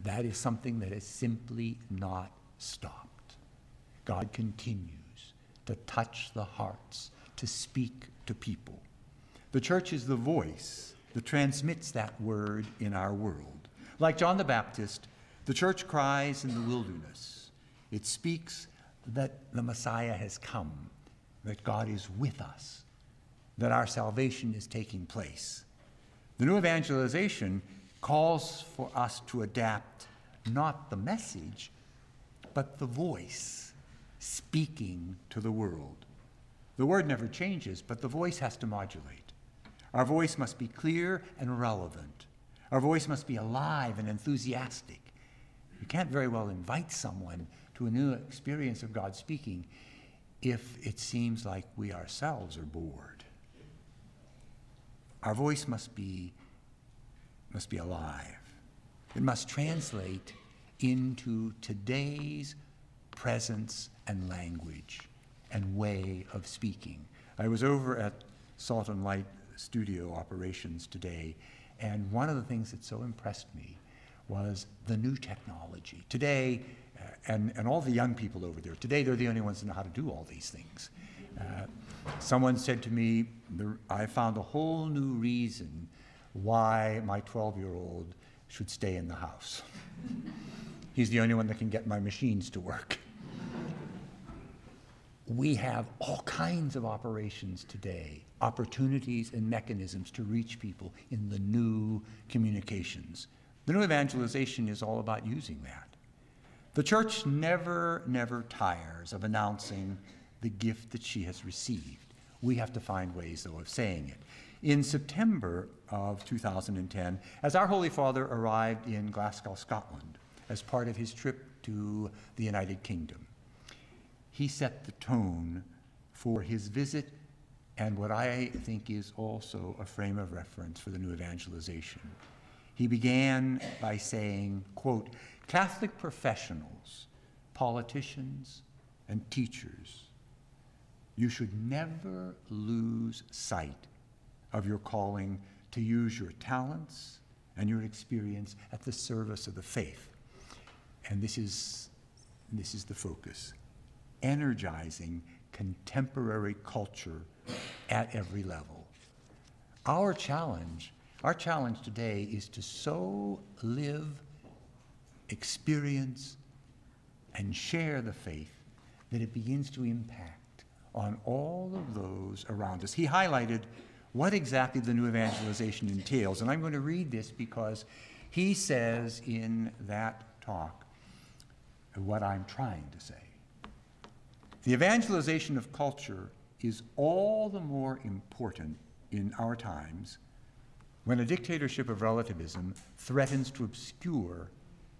that is something that is simply not stopped. God continues to touch the hearts, to speak to people. The church is the voice that transmits that word in our world. Like John the Baptist, the church cries in the wilderness. It speaks that the Messiah has come, that God is with us, that our salvation is taking place. The new evangelization calls for us to adapt not the message, but the voice speaking to the world. The word never changes, but the voice has to modulate. Our voice must be clear and relevant. Our voice must be alive and enthusiastic. You can't very well invite someone to a new experience of God speaking if it seems like we ourselves are bored. Our voice must be alive. It must translate into today's presence and language and way of speaking. I was over at Salt and Light studio operations today, and one of the things that so impressed me was the new technology. Today, and all the young people over there, today they're the only ones that know how to do all these things. Someone said to me, I found a whole new reason why my 12-year-old should stay in the house. He's the only one that can get my machines to work. We have all kinds of operations today, opportunities and mechanisms to reach people in the new communications. The new evangelization is all about using that. The church never tires of announcing the gift that she has received. We have to find ways, though, of saying it. In September of 2010, as our Holy Father arrived in Glasgow, Scotland, as part of his trip to the United Kingdom, he set the tone for his visit and what I think is also a frame of reference for the new evangelization. He began by saying, quote, Catholic professionals, politicians, and teachers, you should never lose sight of your calling to use your talents and your experience at the service of the faith. And this is the focus. Energizing contemporary culture at every level. Our challenge today is to so live, experience, and share the faith that it begins to impact on all of those around us. He highlighted what exactly the new evangelization entails, and I'm going to read this because he says in that talk what I'm trying to say. The evangelization of culture is all the more important in our times when a dictatorship of relativism threatens to obscure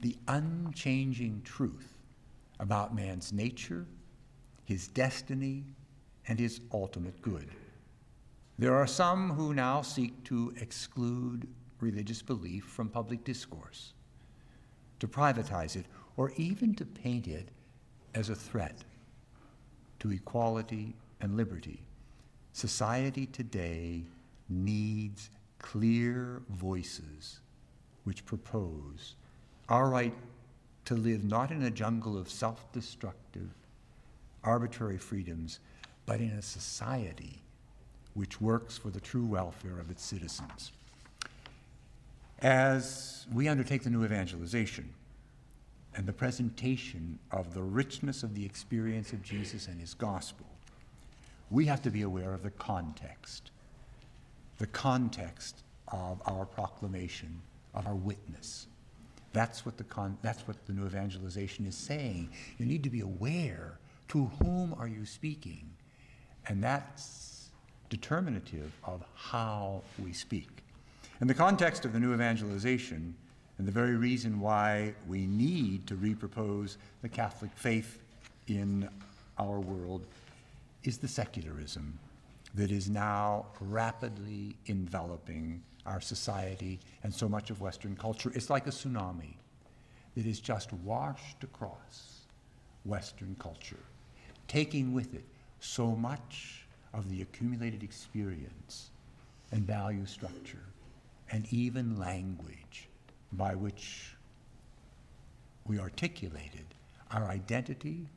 the unchanging truth about man's nature, his destiny, and his ultimate good. There are some who now seek to exclude religious belief from public discourse, to privatize it, or even to paint it as a threat to equality and liberty. Society today needs clear voices which propose our right to live not in a jungle of self-destructive, arbitrary freedoms, but in a society which works for the true welfare of its citizens. As we undertake the new evangelization and the presentation of the richness of the experience of Jesus and his gospel, we have to be aware of the context of our proclamation, of our witness. That's what the new evangelization is saying. You need to be aware to whom are you speaking, and that's determinative of how we speak. In the context of the new evangelization, and the very reason why we need to repropose the Catholic faith in our world is the secularism that is now rapidly enveloping our society and so much of Western culture. It's like a tsunami that is just washed across Western culture, taking with it so much of the accumulated experience and value structure and even language by which we articulated our identity,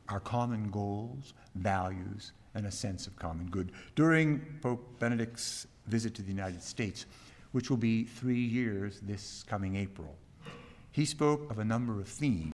our common goals, values, and a sense of common good during Pope Benedict's visit to the United States, which will be 3 years this coming April. He spoke of a number of themes